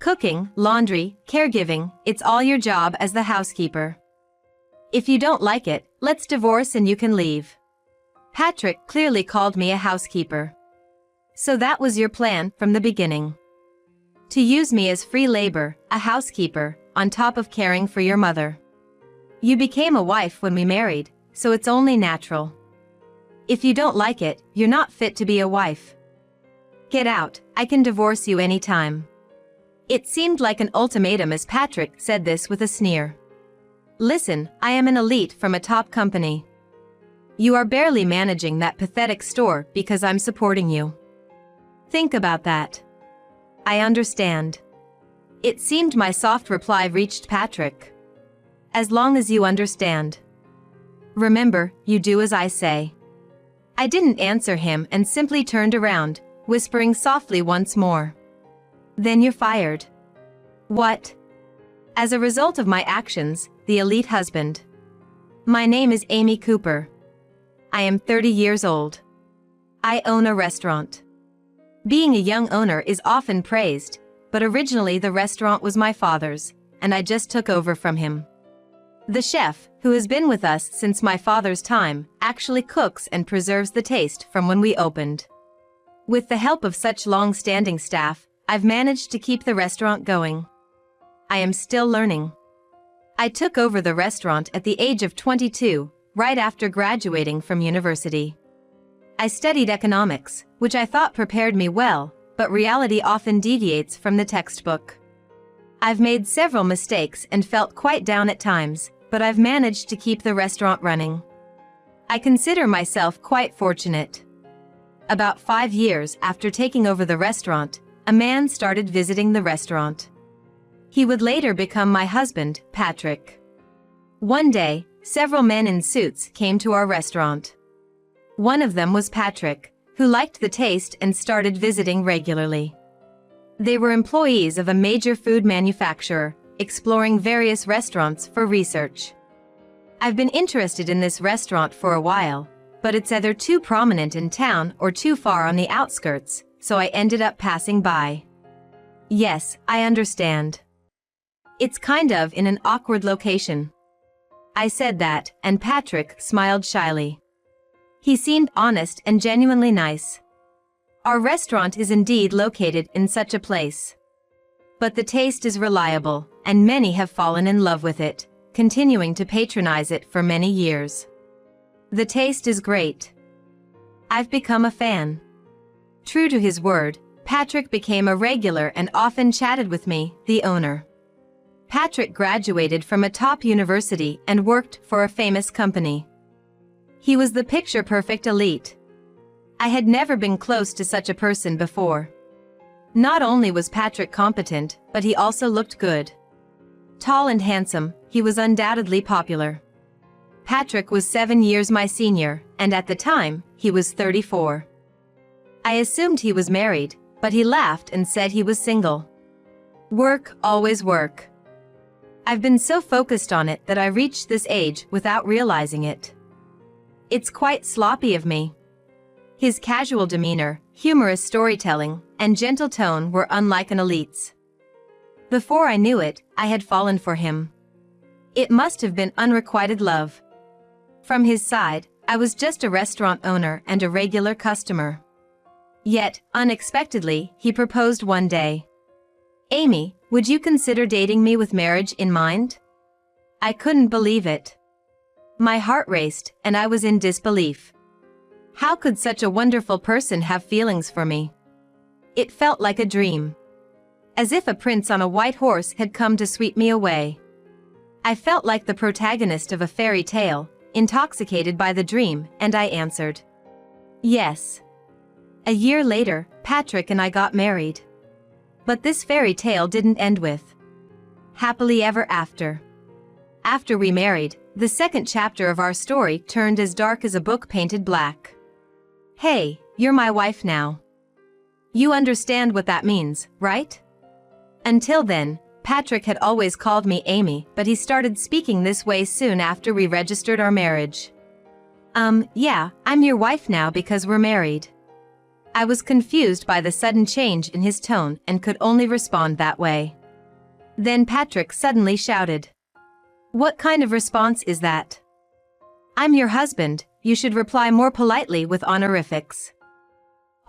Cooking, laundry, caregiving, it's all your job as the housekeeper. If you don't like it, let's divorce and you can leave. Patrick clearly called me a housekeeper. So that was your plan from the beginning. To use me as free labor, a housekeeper, on top of caring for your mother. You became a wife when we married, so it's only natural. If you don't like it, you're not fit to be a wife. Get out, I can divorce you anytime. It seemed like an ultimatum as Patrick said this with a sneer. Listen, I am an elite from a top company. You are barely managing that pathetic store because I'm supporting you. Think about that. I understand. It seemed my soft reply reached Patrick. As long as you understand. Remember, you do as I say. I didn't answer him and simply turned around, whispering softly once more. Then you're fired. What? As a result of my actions, the elite husband. My name is Amy Cooper. I am 30 years old. I own a restaurant. Being a young owner is often praised, but originally the restaurant was my father's, and I just took over from him. The chef, who has been with us since my father's time, actually cooks and preserves the taste from when we opened. With the help of such long-standing staff, I've managed to keep the restaurant going. I am still learning. I took over the restaurant at the age of 22, right after graduating from university. I studied economics, which I thought prepared me well, but reality often deviates from the textbook. I've made several mistakes and felt quite down at times, but I've managed to keep the restaurant running. I consider myself quite fortunate. About 5 years after taking over the restaurant, a man started visiting the restaurant. He would later become my husband, Patrick. One day, several men in suits came to our restaurant. One of them was Patrick, who liked the taste and started visiting regularly. They were employees of a major food manufacturer, exploring various restaurants for research. I've been interested in this restaurant for a while, but it's either too prominent in town or too far on the outskirts, so I ended up passing by. Yes, I understand. It's kind of in an awkward location. I said that, and Patrick smiled shyly. He seemed honest and genuinely nice. Our restaurant is indeed located in such a place. But the taste is reliable, and many have fallen in love with it, continuing to patronize it for many years. The taste is great. I've become a fan. True to his word, Patrick became a regular and often chatted with me, the owner. Patrick graduated from a top university and worked for a famous company. He was the picture-perfect elite. I had never been close to such a person before. Not only was Patrick competent, but he also looked good. Tall and handsome, he was undoubtedly popular. Patrick was 7 years my senior, and at the time, he was 34. I assumed he was married, but he laughed and said he was single. Work, always work. I've been so focused on it that I reached this age without realizing it. It's quite sloppy of me. His casual demeanor, humorous storytelling, and gentle tone were unlike an elite's. Before I knew it, I had fallen for him. It must have been unrequited love. From his side, I was just a restaurant owner and a regular customer. Yet, unexpectedly, he proposed one day. Amy, would you consider dating me with marriage in mind? I couldn't believe it. My heart raced, and I was in disbelief. How could such a wonderful person have feelings for me? It felt like a dream. As if a prince on a white horse had come to sweep me away. I felt like the protagonist of a fairy tale, intoxicated by the dream, and I answered. Yes. A year later, Patrick and I got married. But this fairy tale didn't end with happily ever after. After we married, the second chapter of our story turned as dark as a book painted black. Hey, you're my wife now. You understand what that means, right? Until then, Patrick had always called me Amy, but he started speaking this way soon after we registered our marriage. Yeah, I'm your wife now because we're married. I was confused by the sudden change in his tone and could only respond that way. Then Patrick suddenly shouted, "What kind of response is that? I'm your husband, you should reply more politely with honorifics.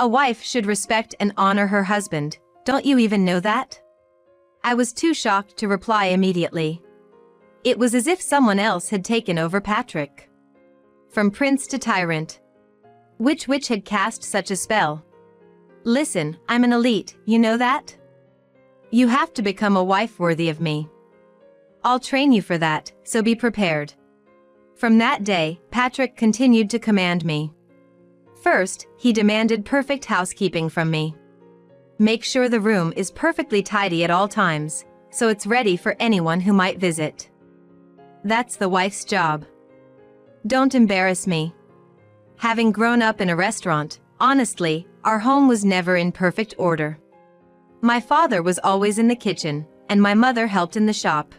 A wife should respect and honor her husband, don't you even know that?" I was too shocked to reply immediately. It was as if someone else had taken over Patrick. From prince to tyrant. Which witch had cast such a spell? Listen, I'm an elite, you know that? You have to become a wife worthy of me. I'll train you for that, so be prepared. From that day, Patrick continued to command me. First, he demanded perfect housekeeping from me. Make sure the room is perfectly tidy at all times, so it's ready for anyone who might visit. That's the wife's job. Don't embarrass me. Having grown up in a restaurant, honestly, our home was never in perfect order. My father was always in the kitchen, and my mother helped in the shop.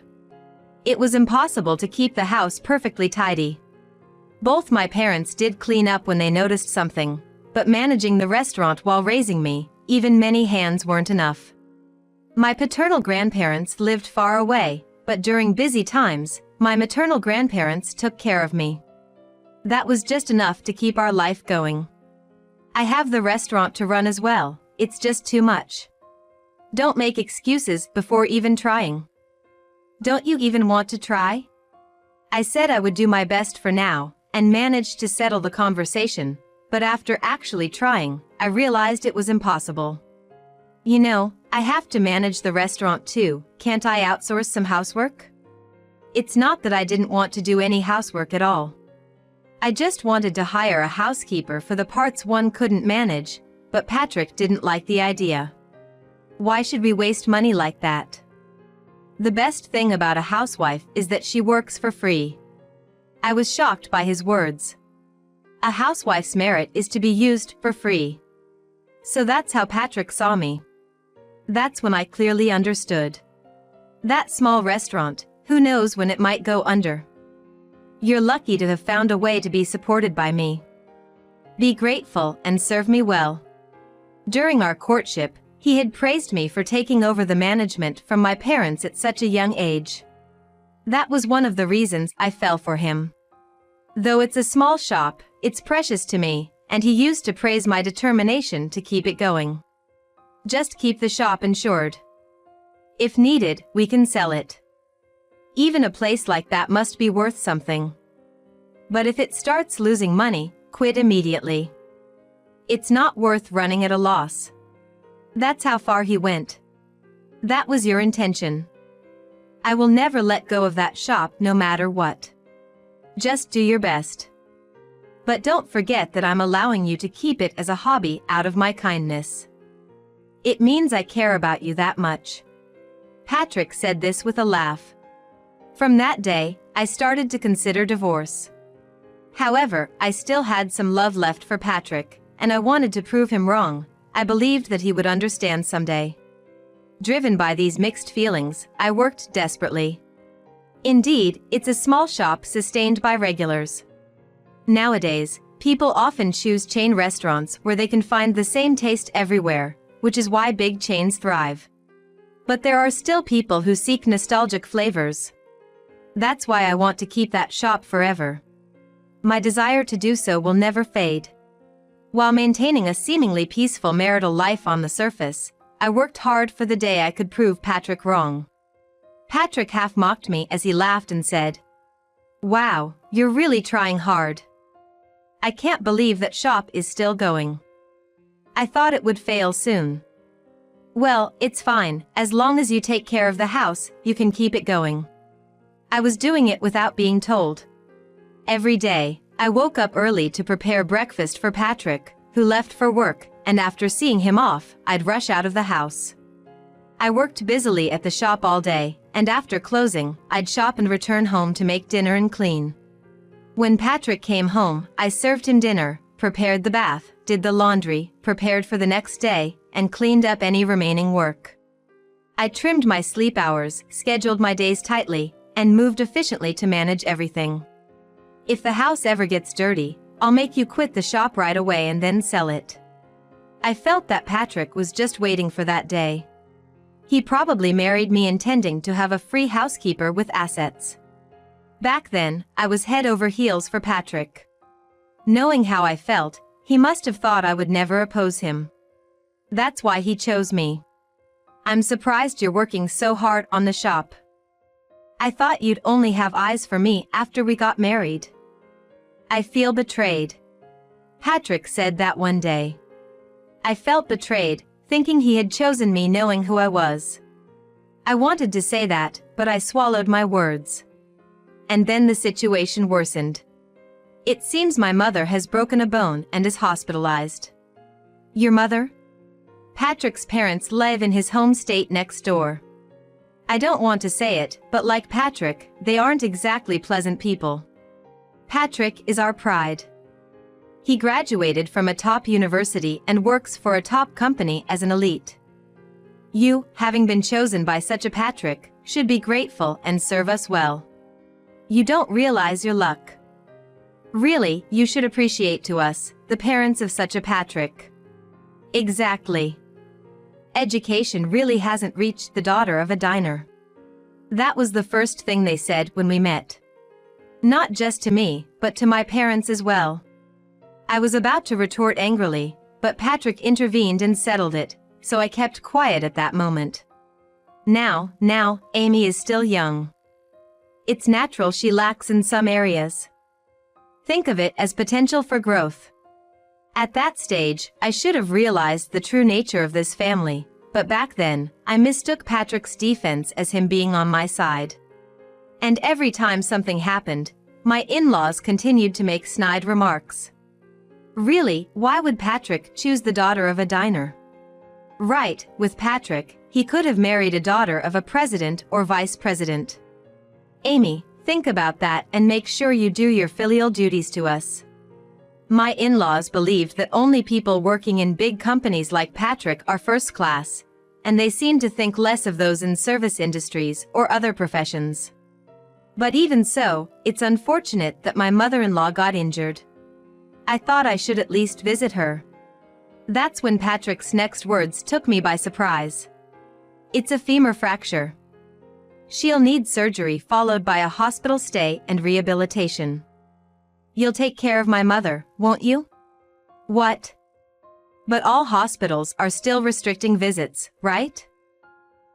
It was impossible to keep the house perfectly tidy. Both my parents did clean up when they noticed something, but managing the restaurant while raising me, even many hands weren't enough. My paternal grandparents lived far away, but during busy times, my maternal grandparents took care of me. That was just enough to keep our life going. I have the restaurant to run as well, it's just too much. Don't make excuses before even trying. Don't you even want to try? I said I would do my best for now, and managed to settle the conversation, but after actually trying, I realized it was impossible. You know, I have to manage the restaurant too, can't I outsource some housework? It's not that I didn't want to do any housework at all. I just wanted to hire a housekeeper for the parts one couldn't manage, but Patrick didn't like the idea. Why should we waste money like that? The best thing about a housewife is that she works for free. I was shocked by his words. A housewife's merit is to be used for free. So that's how Patrick saw me. That's when I clearly understood. That small restaurant, who knows when it might go under? You're lucky to have found a way to be supported by me. Be grateful and serve me well. During our courtship, he had praised me for taking over the management from my parents at such a young age. That was one of the reasons I fell for him. Though it's a small shop, it's precious to me, and he used to praise my determination to keep it going. Just keep the shop insured. If needed, we can sell it. Even a place like that must be worth something. But if it starts losing money, quit immediately. It's not worth running at a loss. That's how far he went. That was your intention. I will never let go of that shop no matter what. Just do your best. But don't forget that I'm allowing you to keep it as a hobby out of my kindness. It means I care about you that much. Patrick said this with a laugh. From that day, I started to consider divorce. However, I still had some love left for Patrick, and I wanted to prove him wrong. I believed that he would understand someday. Driven by these mixed feelings, I worked desperately. Indeed, it's a small shop sustained by regulars. Nowadays, people often choose chain restaurants where they can find the same taste everywhere, which is why big chains thrive. But there are still people who seek nostalgic flavors. That's why I want to keep that shop forever. My desire to do so will never fade. While maintaining a seemingly peaceful marital life on the surface, I worked hard for the day I could prove Patrick wrong. Patrick half mocked me as he laughed and said, "Wow, you're really trying hard. I can't believe that shop is still going. I thought it would fail soon." "Well, it's fine, as long as you take care of the house, you can keep it going." I was doing it without being told. Every day, I woke up early to prepare breakfast for Patrick, who left for work, and after seeing him off, I'd rush out of the house. I worked busily at the shop all day, and after closing, I'd shop and return home to make dinner and clean. When Patrick came home, I served him dinner, prepared the bath, did the laundry, prepared for the next day, and cleaned up any remaining work. I trimmed my sleep hours, scheduled my days tightly, and moved efficiently to manage everything. If the house ever gets dirty, I'll make you quit the shop right away and then sell it. I felt that Patrick was just waiting for that day. He probably married me intending to have a free housekeeper with assets. Back then, I was head over heels for Patrick. Knowing how I felt, he must have thought I would never oppose him. That's why he chose me. I'm surprised you're working so hard on the shop. I thought you'd only have eyes for me after we got married. I feel betrayed. Patrick said that one day. I felt betrayed, thinking he had chosen me knowing who I was. I wanted to say that, but I swallowed my words. And then the situation worsened. It seems my mother has broken a bone and is hospitalized. Your mother? Patrick's parents live in his home state next door. I don't want to say it, but like Patrick, they aren't exactly pleasant people. Patrick is our pride. He graduated from a top university and works for a top company as an elite. You, having been chosen by such a Patrick, should be grateful and serve us well. You don't realize your luck. Really, you should appreciate to us, the parents of such a Patrick. Exactly. Education really hasn't reached the daughter of a diner. That was the first thing they said when we met. Not just to me, but to my parents as well. I was about to retort angrily, but Patrick intervened and settled it, so I kept quiet at that moment. Now, Amy is still young. It's natural she lacks in some areas. Think of it as potential for growth. At that stage, I should have realized the true nature of this family, but back then, I mistook Patrick's defense as him being on my side. And every time something happened, my in-laws continued to make snide remarks. Really, why would Patrick choose the daughter of a diner? Right, with Patrick, he could have married a daughter of a president or vice president. Amy, think about that and make sure you do your filial duties to us. My in-laws believed that only people working in big companies like Patrick are first class, and they seemed to think less of those in service industries or other professions. But even so, it's unfortunate that my mother-in-law got injured. I thought I should at least visit her. That's when Patrick's next words took me by surprise. It's a femur fracture. She'll need surgery followed by a hospital stay and rehabilitation. You'll take care of my mother, won't you? What? But all hospitals are still restricting visits, right?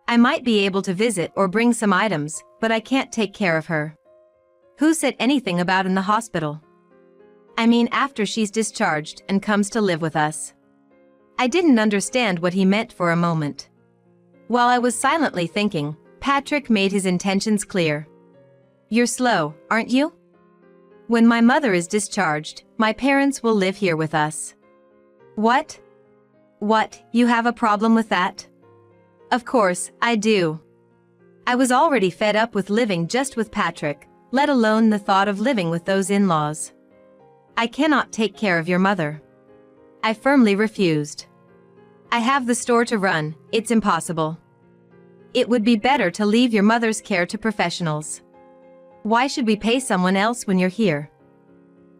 I might be able to visit or bring some items, but I can't take care of her. Who said anything about in the hospital? I mean after she's discharged and comes to live with us. I didn't understand what he meant for a moment. While I was silently thinking, Patrick made his intentions clear. You're slow, aren't you? When my mother is discharged, my parents will live here with us. What? What, you have a problem with that? Of course, I do. I was already fed up with living just with Patrick, let alone the thought of living with those in-laws. I cannot take care of your mother. I firmly refused. I have the store to run, it's impossible. It would be better to leave your mother's care to professionals. Why should we pay someone else when you're here?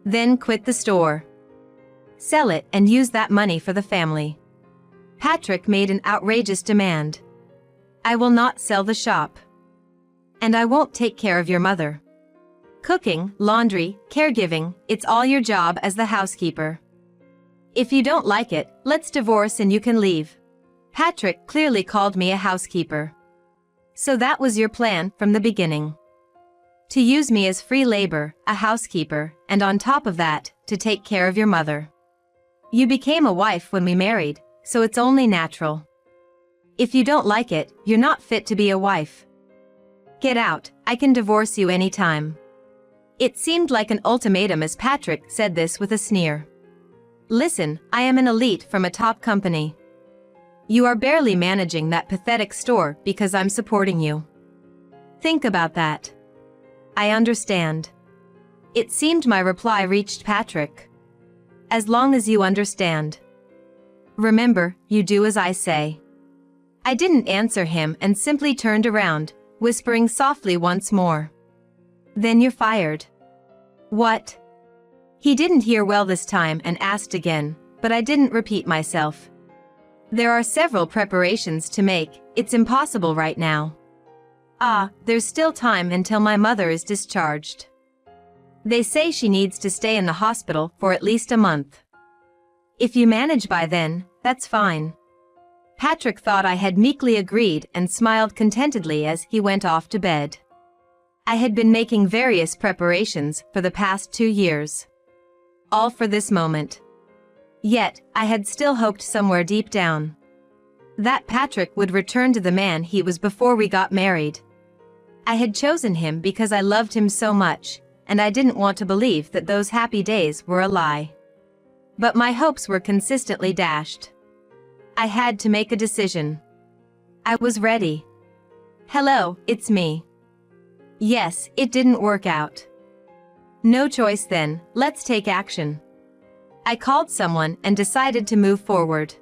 Then quit the store. Sell it and use that money for the family. Patrick made an outrageous demand. I will not sell the shop. And I won't take care of your mother. Cooking, laundry, caregiving, it's all your job as the housekeeper. If you don't like it, let's divorce and you can leave. Patrick clearly called me a housekeeper. So that was your plan from the beginning. To use me as free labor, a housekeeper, and on top of that, to take care of your mother. You became a wife when we married, so it's only natural. If you don't like it, you're not fit to be a wife. Get out, I can divorce you anytime. It seemed like an ultimatum as Patrick said this with a sneer. Listen, I am an elite from a top company. You are barely managing that pathetic store because I'm supporting you. Think about that. I understand. It seemed my reply reached Patrick. As long as you understand. Remember, you do as I say. I didn't answer him and simply turned around, whispering softly once more. Then you're fired. What? He didn't hear well this time and asked again, but I didn't repeat myself. There are several preparations to make, it's impossible right now. Ah, there's still time until my mother is discharged. They say she needs to stay in the hospital for at least a month. If you manage by then, that's fine. Patrick thought I had meekly agreed and smiled contentedly as he went off to bed. I had been making various preparations for the past 2 years. All for this moment. Yet, I had still hoped somewhere deep down that Patrick would return to the man he was before we got married. I had chosen him because I loved him so much, and I didn't want to believe that those happy days were a lie. But my hopes were consistently dashed. I had to make a decision. I was ready. Hello, it's me. Yes, it didn't work out. No choice then, let's take action. I called someone and decided to move forward.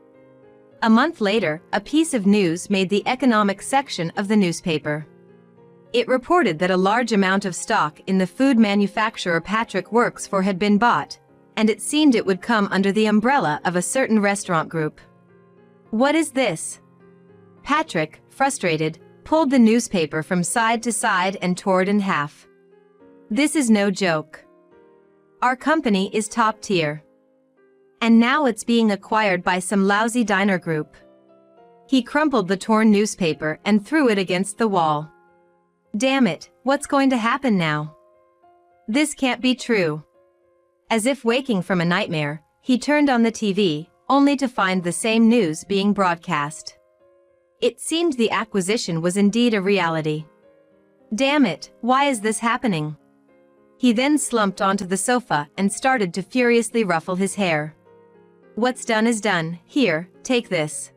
A month later, a piece of news made the economic section of the newspaper. It reported that a large amount of stock in the food manufacturer Patrick works for had been bought, and it seemed it would come under the umbrella of a certain restaurant group. What is this? Patrick, frustrated, pulled the newspaper from side to side and tore it in half. This is no joke. Our company is top tier. And now it's being acquired by some lousy diner group. He crumpled the torn newspaper and threw it against the wall. Damn it, what's going to happen now? This can't be true. As if waking from a nightmare, he turned on the TV, only to find the same news being broadcast. It seemed the acquisition was indeed a reality. Damn it, why is this happening? He then slumped onto the sofa and started to furiously ruffle his hair. What's done is done, here, take this.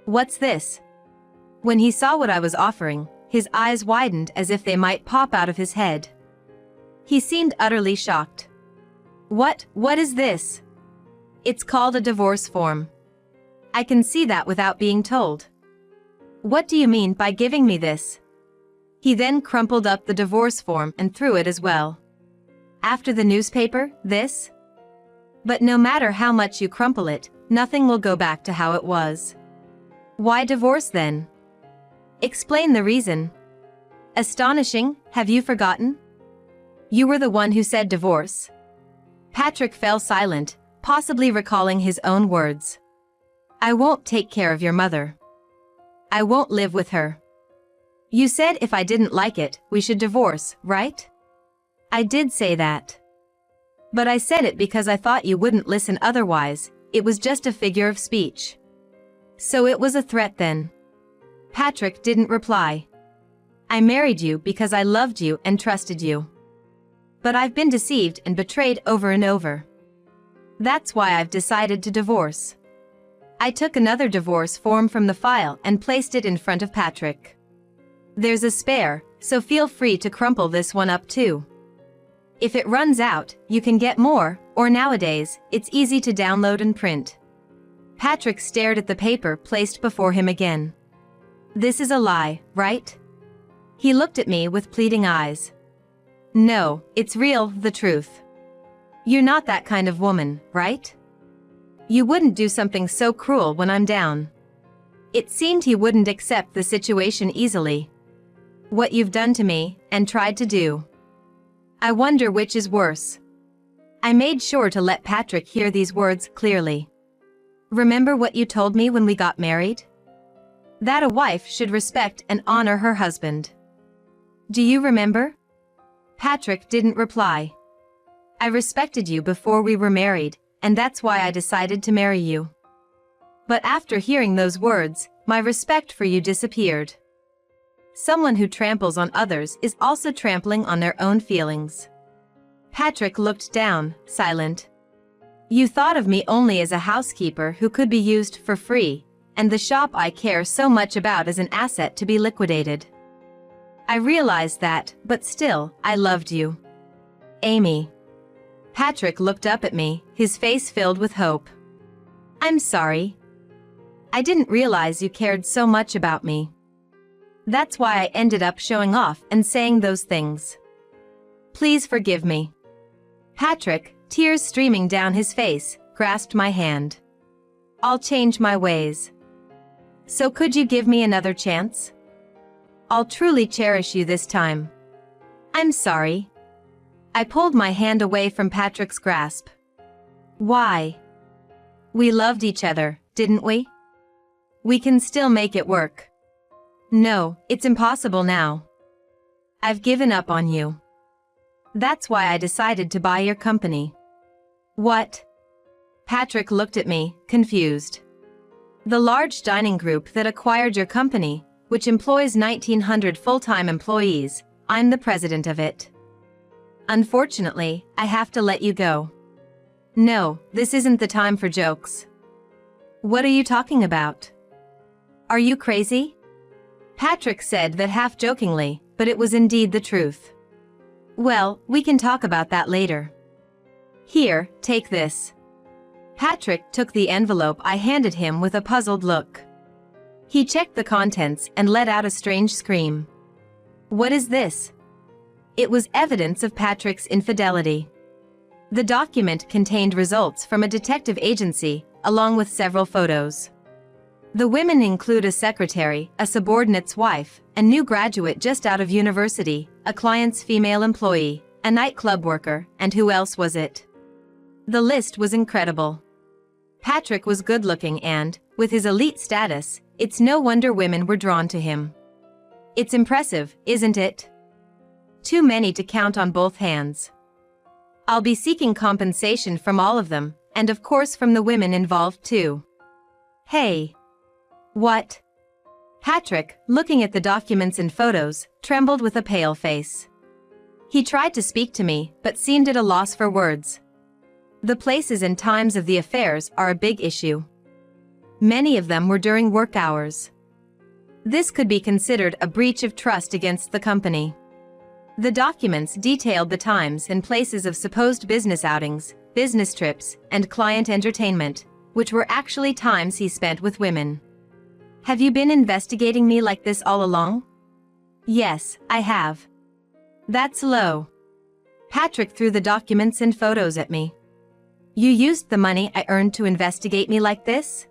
What's this? When he saw what I was offering, his eyes widened as if they might pop out of his head. He seemed utterly shocked. What is this? It's called a divorce form. I can see that without being told. What do you mean by giving me this? He then crumpled up the divorce form and threw it as well. After the newspaper, this? But no matter how much you crumple it, nothing will go back to how it was. Why divorce then? Explain the reason. Astonishing, have you forgotten? You were the one who said divorce. Patrick fell silent, possibly recalling his own words. I won't take care of your mother. I won't live with her. You said if I didn't like it, we should divorce, right? I did say that. But I said it because I thought you wouldn't listen otherwise, it was just a figure of speech. So it was a threat then. Patrick didn't reply. I married you because I loved you and trusted you. But I've been deceived and betrayed over and over. That's why I've decided to divorce. I took another divorce form from the file and placed it in front of Patrick. There's a spare, so feel free to crumple this one up too. If it runs out, you can get more, or nowadays, it's easy to download and print. Patrick stared at the paper placed before him again. This is a lie, right? He looked at me with pleading eyes. No, it's real, the truth. You're not that kind of woman, right? You wouldn't do something so cruel when I'm down. It seemed he wouldn't accept the situation easily. What you've done to me, and tried to do. I wonder which is worse. I made sure to let Patrick hear these words clearly. Remember what you told me when we got married? That a wife should respect and honor her husband. Do you remember? Patrick didn't reply. I respected you before we were married, and that's why I decided to marry you. But after hearing those words, my respect for you disappeared. Someone who tramples on others is also trampling on their own feelings. Patrick looked down, silent. You thought of me only as a housekeeper who could be used for free, and the shop I care so much about as an asset to be liquidated. I realized that, but still, I loved you. Amy. Patrick looked up at me, his face filled with hope. I'm sorry. I didn't realize you cared so much about me. That's why I ended up showing off and saying those things. Please forgive me. Patrick, tears streaming down his face, grasped my hand. I'll change my ways. So could you give me another chance? I'll truly cherish you this time. I'm sorry. I pulled my hand away from Patrick's grasp. Why? We loved each other, didn't we? We can still make it work. No, it's impossible now. I've given up on you. That's why I decided to buy your company. What? Patrick looked at me, confused. The large dining group that acquired your company, which employs 1,900 full-time employees, I'm the president of it. Unfortunately, I have to let you go. No, this isn't the time for jokes. What are you talking about? Are you crazy? Patrick said that half-jokingly, but it was indeed the truth. Well, we can talk about that later. Here, take this. Patrick took the envelope I handed him with a puzzled look. He checked the contents and let out a strange scream. What is this? It was evidence of Patrick's infidelity. The document contained results from a detective agency, along with several photos. The women include a secretary, a subordinate's wife, a new graduate just out of university, a client's female employee, a nightclub worker, and who else was it? The list was incredible. Patrick was good-looking and, with his elite status, it's no wonder women were drawn to him. It's impressive, isn't it? Too many to count on both hands. I'll be seeking compensation from all of them, and of course from the women involved too. Hey. What? Patrick, looking at the documents and photos, trembled with a pale face. He tried to speak to me, but seemed at a loss for words. The places and times of the affairs are a big issue. Many of them were during work hours. This could be considered a breach of trust against the company. The documents detailed the times and places of supposed business outings, business trips, and client entertainment, which were actually times he spent with women. Have you been investigating me like this all along? Yes, I have. That's low. Patrick threw the documents and photos at me. You used the money I earned to investigate me like this?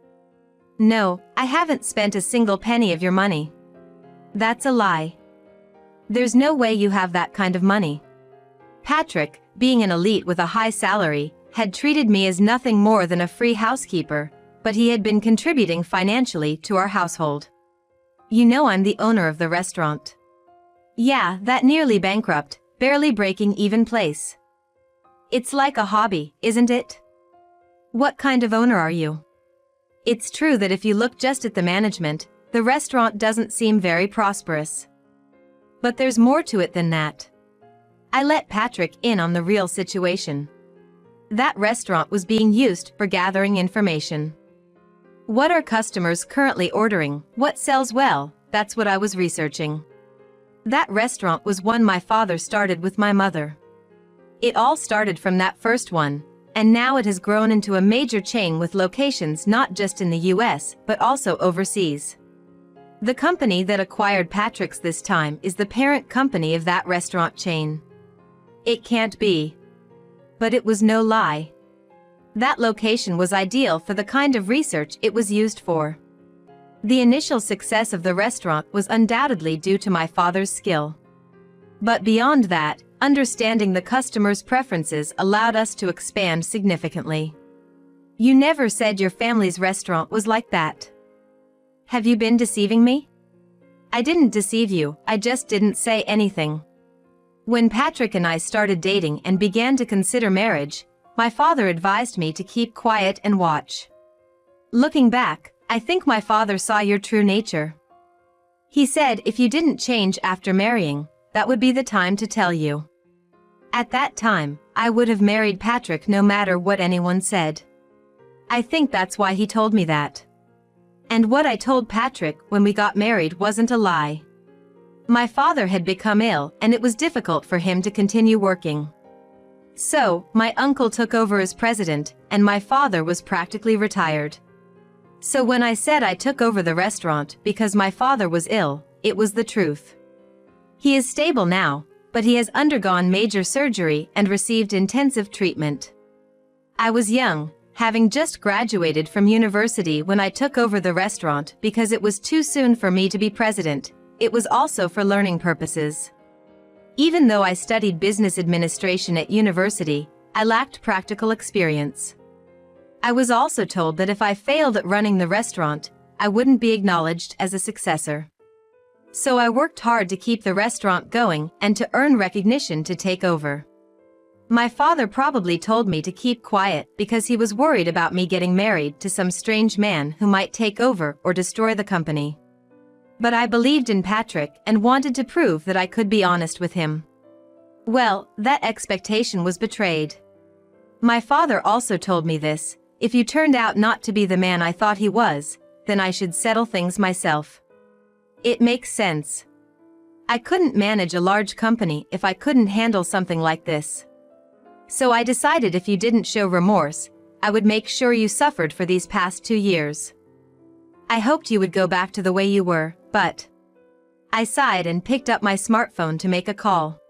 No, I haven't spent a single penny of your money. That's a lie. There's no way you have that kind of money. Patrick, being an elite with a high salary, had treated me as nothing more than a free housekeeper, but he had been contributing financially to our household. You know I'm the owner of the restaurant. Yeah, that nearly bankrupt, barely breaking even place. It's like a hobby, isn't it? What kind of owner are you? It's true that if you look just at the management, the restaurant doesn't seem very prosperous. But there's more to it than that. I let Patrick in on the real situation. That restaurant was being used for gathering information. What are customers currently ordering? What sells well? That's what I was researching. That restaurant was one my father started with my mother. It all started from that first one, and now it has grown into a major chain with locations not just in the US, but also overseas. The company that acquired Patrick's this time is the parent company of that restaurant chain. It can't be. But it was no lie. That location was ideal for the kind of research it was used for. The initial success of the restaurant was undoubtedly due to my father's skill. But beyond that, understanding the customer's preferences allowed us to expand significantly. You never said your family's restaurant was like that. Have you been deceiving me? I didn't deceive you, I just didn't say anything. When Patrick and I started dating and began to consider marriage, my father advised me to keep quiet and watch. Looking back, I think my father saw your true nature. He said if you didn't change after marrying, that would be the time to tell you. At that time, I would have married Patrick no matter what anyone said. I think that's why he told me that. And what I told Patrick when we got married wasn't a lie. My father had become ill and it was difficult for him to continue working. So, my uncle took over as president, and my father was practically retired. So when I said I took over the restaurant because my father was ill, it was the truth. He is stable now, but he has undergone major surgery and received intensive treatment. I was young, having just graduated from university when I took over the restaurant because it was too soon for me to be president. It was also for learning purposes. Even though I studied business administration at university, I lacked practical experience. I was also told that if I failed at running the restaurant, I wouldn't be acknowledged as a successor. So I worked hard to keep the restaurant going and to earn recognition to take over. My father probably told me to keep quiet because he was worried about me getting married to some strange man who might take over or destroy the company. But I believed in Patrick and wanted to prove that I could be honest with him. Well, that expectation was betrayed. My father also told me this: if you turned out not to be the man I thought he was, then I should settle things myself. It makes sense. I couldn't manage a large company if I couldn't handle something like this. So I decided if you didn't show remorse, I would make sure you suffered for these past 2 years. I hoped you would go back to the way you were, but... I sighed and picked up my smartphone to make a call.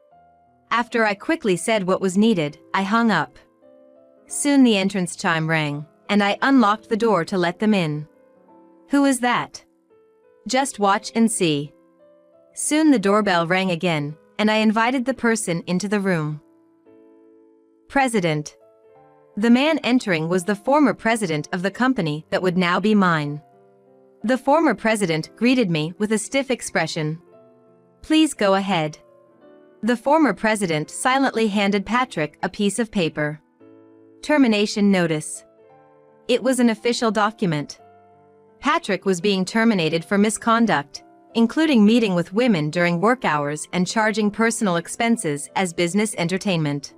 After I quickly said what was needed, I hung up. Soon the entrance chime rang, and I unlocked the door to let them in. Who is that? Just watch and see. Soon the doorbell rang again, and I invited the person into the room. President. The man entering was the former president of the company that would now be mine. The former president greeted me with a stiff expression. Please go ahead. The former president silently handed Patrick a piece of paper. Termination notice. It was an official document. Patrick was being terminated for misconduct, including meeting with women during work hours and charging personal expenses as business entertainment.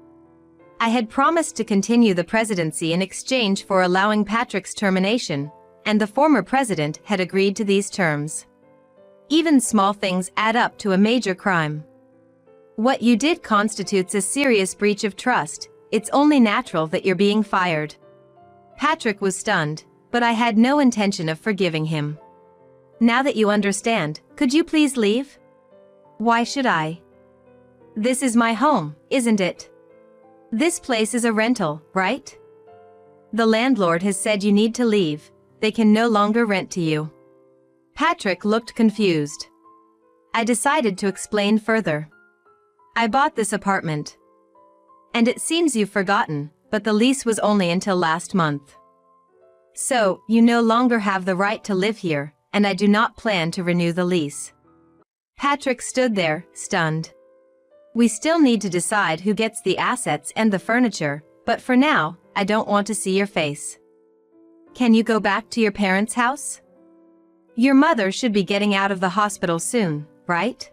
I had promised to continue the presidency in exchange for allowing Patrick's termination, and the former president had agreed to these terms. Even small things add up to a major crime. What you did constitutes a serious breach of trust. It's only natural that you're being fired. Patrick was stunned, but I had no intention of forgiving him. Now that you understand, could you please leave? Why should I? This is my home, isn't it? This place is a rental, right? The landlord has said you need to leave. They can no longer rent to you. Patrick looked confused. I decided to explain further. I bought this apartment. And it seems you've forgotten, but the lease was only until last month. So, you no longer have the right to live here, and I do not plan to renew the lease. Patrick stood there, stunned. We still need to decide who gets the assets and the furniture, but for now, I don't want to see your face. Can you go back to your parents' house? Your mother should be getting out of the hospital soon, right?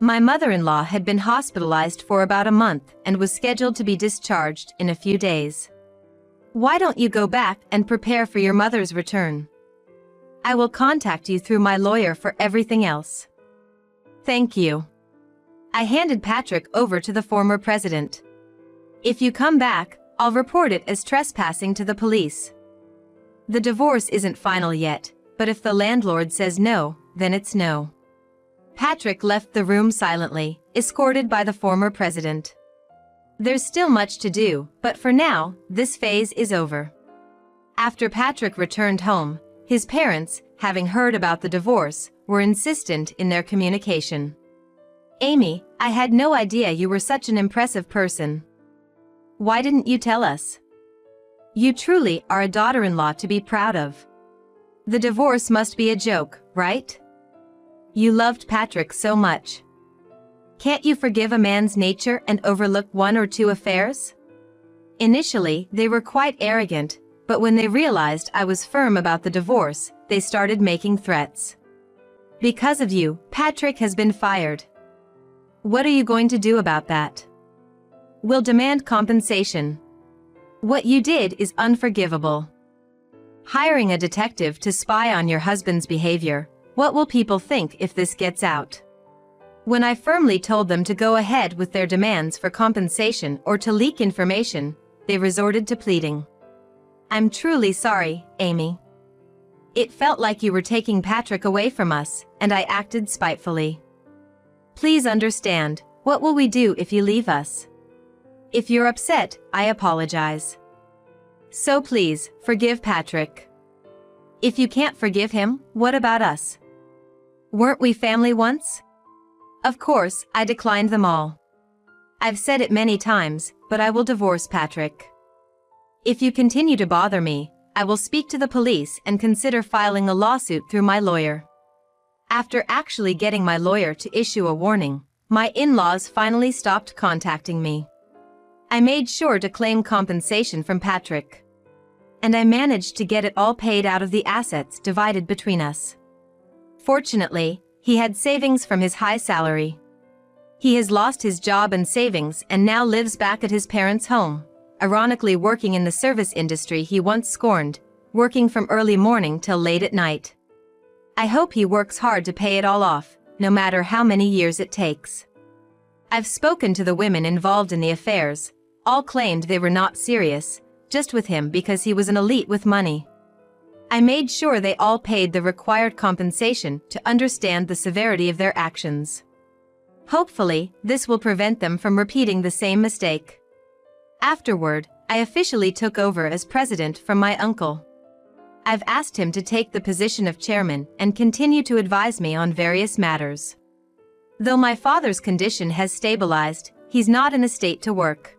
My mother-in-law had been hospitalized for about a month and was scheduled to be discharged in a few days. Why don't you go back and prepare for your mother's return? I will contact you through my lawyer for everything else. Thank you. I handed Patrick over to the former president. If you come back, I'll report it as trespassing to the police. The divorce isn't final yet, but if the landlord says no, then it's no. Patrick left the room silently, escorted by the former president. There's still much to do, but for now, this phase is over. After Patrick returned home, his parents, having heard about the divorce, were insistent in their communication. Amy, I had no idea you were such an impressive person. Why didn't you tell us? You truly are a daughter-in-law to be proud of. The divorce must be a joke, right? You loved Patrick so much. Can't you forgive a man's nature and overlook 1 or 2 affairs? Initially, they were quite arrogant, but when they realized I was firm about the divorce, they started making threats. Because of you, Patrick has been fired. What are you going to do about that? We'll demand compensation. What you did is unforgivable. Hiring a detective to spy on your husband's behavior, what will people think if this gets out? When I firmly told them to go ahead with their demands for compensation or to leak information, they resorted to pleading. I'm truly sorry, Amy. It felt like you were taking Patrick away from us, and I acted spitefully. Please understand, what will we do if you leave us? If you're upset, I apologize. So please, forgive Patrick. If you can't forgive him, what about us? Weren't we family once? Of course, I declined them all. I've said it many times, but I will divorce Patrick. If you continue to bother me, I will speak to the police and consider filing a lawsuit through my lawyer. After actually getting my lawyer to issue a warning, my in-laws finally stopped contacting me. I made sure to claim compensation from Patrick. And I managed to get it all paid out of the assets divided between us. Fortunately, he had savings from his high salary. He has lost his job and savings and now lives back at his parents' home, ironically working in the service industry he once scorned, working from early morning till late at night. I hope he works hard to pay it all off, no matter how many years it takes. I've spoken to the women involved in the affairs, all claimed they were not serious, just with him because he was an elite with money. I made sure they all paid the required compensation to understand the severity of their actions. Hopefully, this will prevent them from repeating the same mistake. Afterward, I officially took over as president from my uncle. I've asked him to take the position of chairman and continue to advise me on various matters. Though my father's condition has stabilized, he's not in a state to work.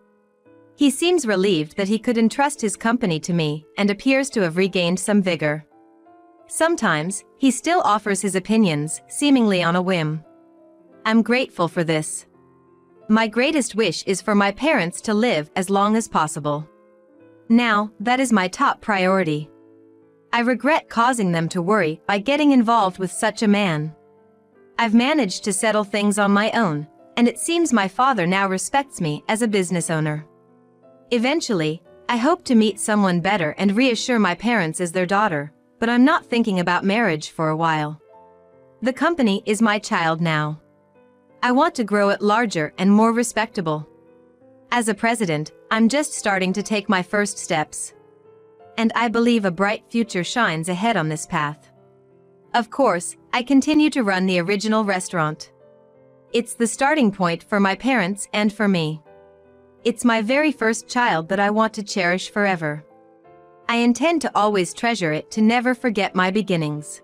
He seems relieved that he could entrust his company to me and appears to have regained some vigor. Sometimes, he still offers his opinions, seemingly on a whim. I'm grateful for this. My greatest wish is for my parents to live as long as possible. Now, that is my top priority. I regret causing them to worry by getting involved with such a man. I've managed to settle things on my own, and it seems my father now respects me as a business owner. Eventually, I hope to meet someone better and reassure my parents as their daughter, but I'm not thinking about marriage for a while. The company is my child now. I want to grow it larger and more respectable. As a president, I'm just starting to take my first steps. And I believe a bright future shines ahead on this path. Of course, I continue to run the original restaurant. It's the starting point for my parents and for me. It's my very first child that I want to cherish forever. I intend to always treasure it to never forget my beginnings.